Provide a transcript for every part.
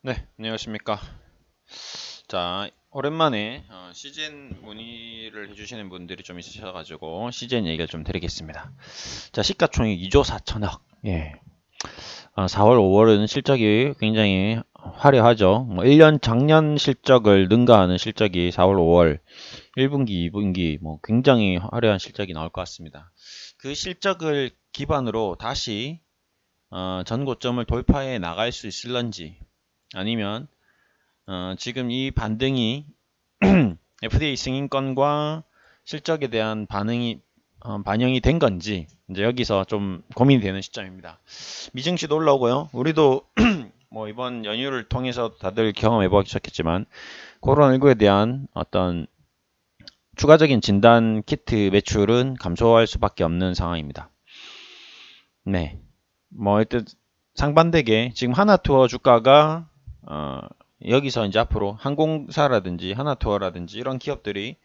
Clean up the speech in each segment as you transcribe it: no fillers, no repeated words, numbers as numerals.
네, 안녕하십니까. 자, 오랜만에 CGN 문의를 해주시는 분들이 좀 있으셔가지고 CGN 얘기를 좀 드리겠습니다. 자, 시가총액 2조 4천억. 예. 4월, 5월은 실적이 굉장히 화려하죠. 1년 작년 실적을 능가하는 실적이 4월, 5월 1분기, 2분기 굉장히 화려한 실적이 나올 것 같습니다. 그 실적을 기반으로 다시 전 고점을 돌파해 나갈 수 있을런지 아니면 지금 이 반등이 FDA 승인권과 실적에 대한 반영이 된 건지 이제 여기서 좀 고민이 되는 시점입니다. 미증시도 올라오고요. 우리도 뭐 이번 연휴를 통해서 다들 경험해 보셨겠지만 코로나19에 대한 어떤 추가적인 진단 키트 매출은 감소할 수밖에 없는 상황입니다. 네. 뭐 일단 상반되게 지금 하나투어 주가가 여기서 이제 앞으로 항공사라든지 하나투어라든지 이런 기업들이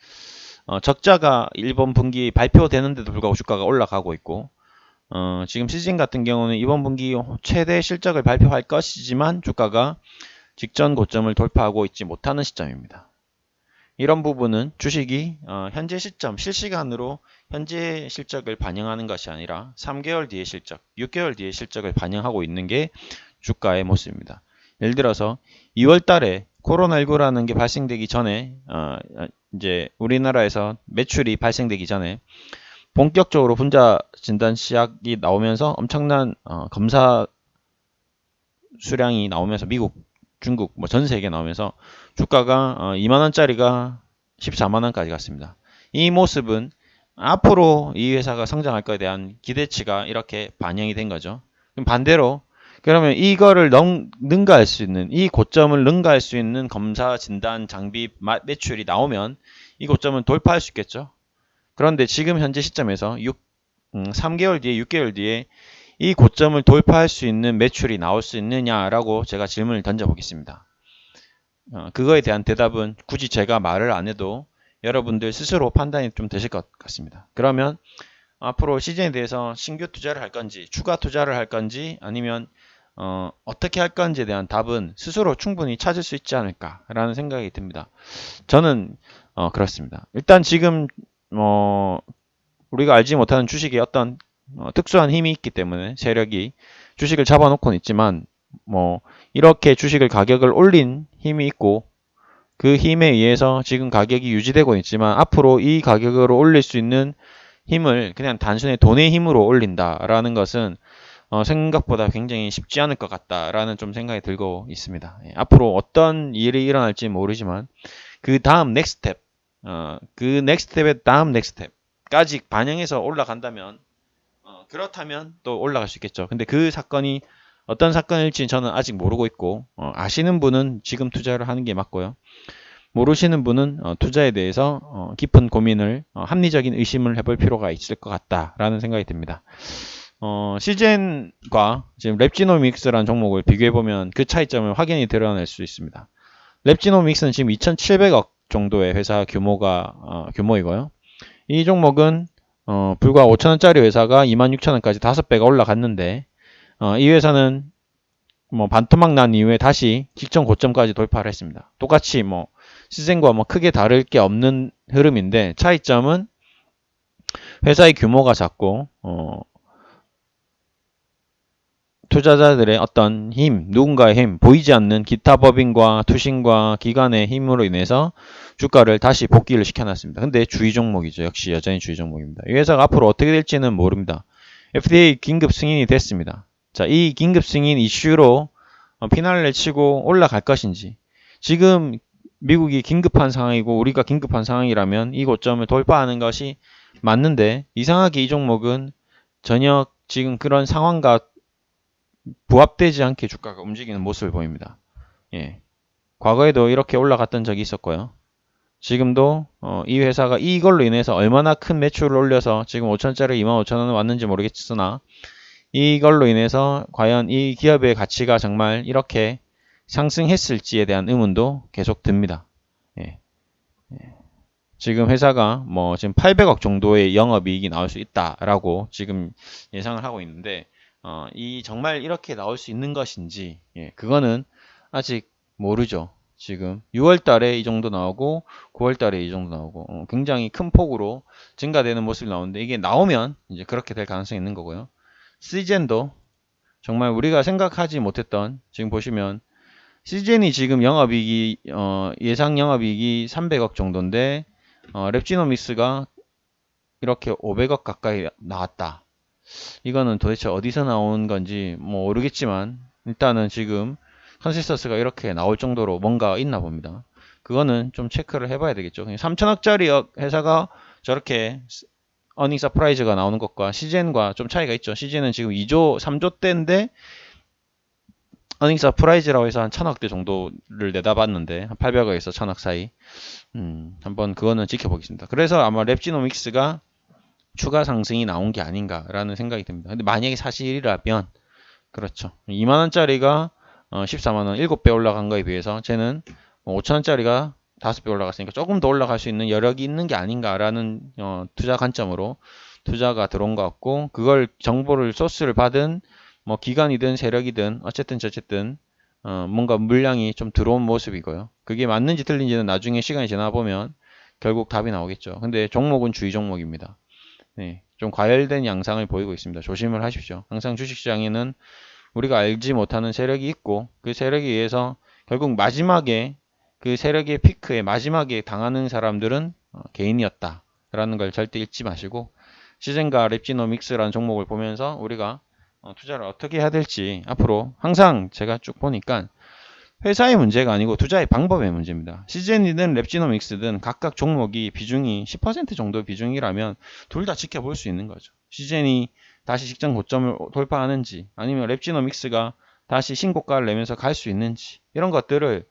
적자가 이번 분기 발표되는데도 불구하고 주가가 올라가고 있고 지금 시즌 같은 경우는 이번 분기 최대 실적을 발표할 것이지만 주가가 직전 고점을 돌파하고 있지 못하는 시점입니다. 이런 부분은 주식이 현재 시점 실시간으로 현재 실적을 반영하는 것이 아니라 3개월 뒤의 실적, 6개월 뒤의 실적을 반영하고 있는 게 주가의 모습입니다. 예를 들어서 2월 달에 코로나19라는 게 발생되기 전에 이제 우리나라에서 매출이 발생되기 전에 본격적으로 분자 진단 시약이 나오면서 엄청난 검사 수량이 나오면서 미국, 중국, 뭐 전 세계 나오면서 주가가 2만 원짜리가 14만 원까지 갔습니다. 이 모습은 앞으로 이 회사가 성장할 것에 대한 기대치가 이렇게 반영이 된 거죠. 그럼 반대로 그러면 이거를 능가할 수 있는 이 고점을 능가할 수 있는 검사 진단 장비 매출이 나오면 이 고점은 돌파할 수 있겠죠. 그런데 지금 현재 시점에서 3개월 뒤에 6개월 뒤에 이 고점을 돌파할 수 있는 매출이 나올 수 있느냐라고 제가 질문을 던져보겠습니다. 그거에 대한 대답은 굳이 제가 말을 안 해도 여러분들 스스로 판단이 좀 되실 것 같습니다. 그러면 앞으로 시즌에 대해서 신규 투자를 할 건지 추가 투자를 할 건지 아니면 어떻게 할 건지에 대한 답은 스스로 충분히 찾을 수 있지 않을까라는 생각이 듭니다. 저는 그렇습니다. 일단 지금 우리가 알지 못하는 주식에 어떤 특수한 힘이 있기 때문에 세력이 주식을 잡아놓고는 있지만 이렇게 주식을 가격을 올린 힘이 있고 그 힘에 의해서 지금 가격이 유지되고 있지만 앞으로 이 가격으로 올릴 수 있는 힘을 그냥 단순히 돈의 힘으로 올린다라는 것은 생각보다 굉장히 쉽지 않을 것 같다라는 좀 생각이 들고 있습니다. 앞으로 어떤 일이 일어날지 모르지만 그 다음 넥스트 스텝, 그 넥스트 스텝의 다음 넥스트 스텝까지 반영해서 올라간다면 그렇다면 또 올라갈 수 있겠죠. 근데 그 사건이 어떤 사건일지 저는 아직 모르고 있고 아시는 분은 지금 투자를 하는 게 맞고요. 모르시는 분은 투자에 대해서 깊은 고민을 합리적인 의심을 해볼 필요가 있을 것 같다라는 생각이 듭니다. 시젠과 지금 랩지노믹스라는 종목을 비교해보면 그 차이점을 확연히 드러낼 수 있습니다. 랩지노믹스는 지금 2,700억 정도의 회사 규모이고요. 이 종목은 불과 5천원짜리 회사가 26,000원까지 5배가 올라갔는데 이 회사는 반토막 난 이후에 다시 직전 고점까지 돌파를 했습니다. 똑같이 시즌과 크게 다를 게 없는 흐름인데 차이점은 회사의 규모가 작고 투자자들의 어떤 힘, 누군가의 힘, 보이지 않는 기타 법인과 투신과 기관의 힘으로 인해서 주가를 다시 복귀를 시켜놨습니다. 근데 주의 종목이죠. 역시 여전히 주의 종목입니다. 이 회사가 앞으로 어떻게 될지는 모릅니다. FDA 긴급 승인이 됐습니다. 자, 이 긴급 승인 이슈로 피날레 치고 올라갈 것인지 지금 미국이 긴급한 상황이고 우리가 긴급한 상황이라면 이 고점을 돌파하는 것이 맞는데 이상하게 이 종목은 전혀 지금 그런 상황과 부합되지 않게 주가가 움직이는 모습을 보입니다. 예. 과거에도 이렇게 올라갔던 적이 있었고요. 지금도 이 회사가 이걸로 인해서 얼마나 큰 매출을 올려서 지금 5천짜리 25,000원 왔는지 모르겠으나 이걸로 인해서 과연 이 기업의 가치가 정말 이렇게 상승했을지에 대한 의문도 계속 듭니다. 예. 지금 회사가 지금 800억 정도의 영업이익이 나올 수 있다라고 지금 예상을 하고 있는데 이 정말 이렇게 나올 수 있는 것인지 그거는 아직 모르죠. 지금 6월 달에 이 정도 나오고 9월 달에 이 정도 나오고 굉장히 큰 폭으로 증가되는 모습이 나오는데 이게 나오면 이제 그렇게 될 가능성이 있는 거고요. 시젠도 정말 우리가 생각하지 못했던 지금 보시면 시젠이 지금 영업이익이 예상 영업이익이 300억 정도인데 랩지노믹스가 이렇게 500억 가까이 나왔다. 이거는 도대체 어디서 나온 건지 뭐 모르겠지만 일단은 지금 컨센서스가 이렇게 나올 정도로 뭔가 있나 봅니다. 그거는 좀 체크를 해봐야 되겠죠. 3천억짜리 회사가 저렇게 어닝 서프라이즈가 나오는 것과 시젠과 좀 차이가 있죠. 시젠은 지금 2조, 3조 대인데 어닝 서프라이즈라고 해서 한 1000억대 정도를 내다봤는데 한 800억에서 1000억 사이. 한번 그거는 지켜보겠습니다. 그래서 아마 랩지노믹스가 추가 상승이 나온 게 아닌가라는 생각이 듭니다. 근데 만약에 사실이라면 그렇죠. 2만원짜리가 14만원 7배 올라간 거에 비해서 쟤는 5천원짜리가 5배 올라갔으니까 조금 더 올라갈 수 있는 여력이 있는 게 아닌가라는 투자 관점으로 투자가 들어온 것 같고 그걸 정보를 소스를 받은 뭐 기관이든 세력이든 어쨌든 뭔가 물량이 좀 들어온 모습이고요. 그게 맞는지 틀린지는 나중에 시간이 지나 보면 결국 답이 나오겠죠. 근데 종목은 주의 종목입니다. 네, 좀 과열된 양상을 보이고 있습니다. 조심을 하십시오. 항상 주식시장에는 우리가 알지 못하는 세력이 있고 그 세력에 의해서 결국 마지막에 그 세력의 피크에 마지막에 당하는 사람들은 개인이었다라는 걸 절대 잊지 마시고 시젠과 랩지노믹스라는 종목을 보면서 우리가 투자를 어떻게 해야 될지 앞으로 항상 제가 쭉 보니까 회사의 문제가 아니고 투자의 방법의 문제입니다. 시젠이든 랩지노믹스든 각각 종목이 비중이 10% 정도 비중이라면 둘 다 지켜볼 수 있는 거죠. 시젠이 다시 직전 고점을 돌파하는지 아니면 랩지노믹스가 다시 신고가를 내면서 갈 수 있는지 이런 것들을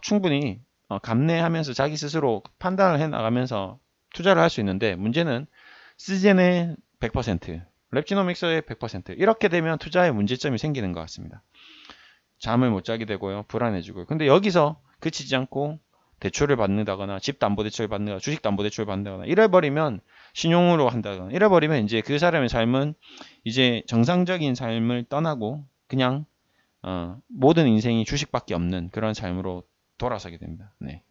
충분히 감내하면서 자기 스스로 판단을 해 나가면서 투자를 할 수 있는데 문제는 시젠의 100%, 랩지노믹스의 100% 이렇게 되면 투자에 문제점이 생기는 것 같습니다. 잠을 못 자게 되고요. 불안해지고요. 근데 여기서 그치지 않고 대출을 받는다거나 집 담보 대출을 받는다거나 주식 담보 대출을 받는다거나 이래버리면 신용으로 한다거나 이래버리면 이제 그 사람의 삶은 이제 정상적인 삶을 떠나고 그냥 모든 인생이 주식밖에 없는 그런 삶으로 돌아서게 됩니다. 네.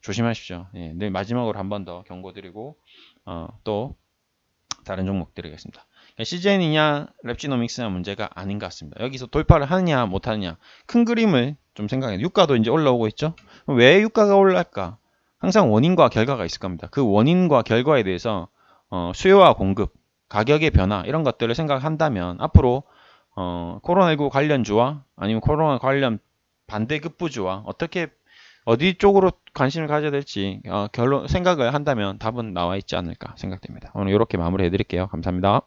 조심하십시오. 네, 네, 마지막으로 한 번 더 경고드리고 또 다른 종목 드리겠습니다. 시젠이냐 랩지노믹스냐 문제가 아닌 것 같습니다. 여기서 돌파를 하느냐 못하느냐 큰 그림을 좀 생각해요. 유가도 이제 올라오고 있죠. 왜 유가가 올랄까? 항상 원인과 결과가 있을 겁니다. 그 원인과 결과에 대해서 수요와 공급, 가격의 변화 이런 것들을 생각한다면 앞으로 코로나19 관련주와 아니면 코로나 관련 반대급부주와 어떻게 어디 쪽으로 관심을 가져야 될지 결론 생각을 한다면 답은 나와 있지 않을까 생각됩니다. 오늘 이렇게 마무리해 드릴게요. 감사합니다.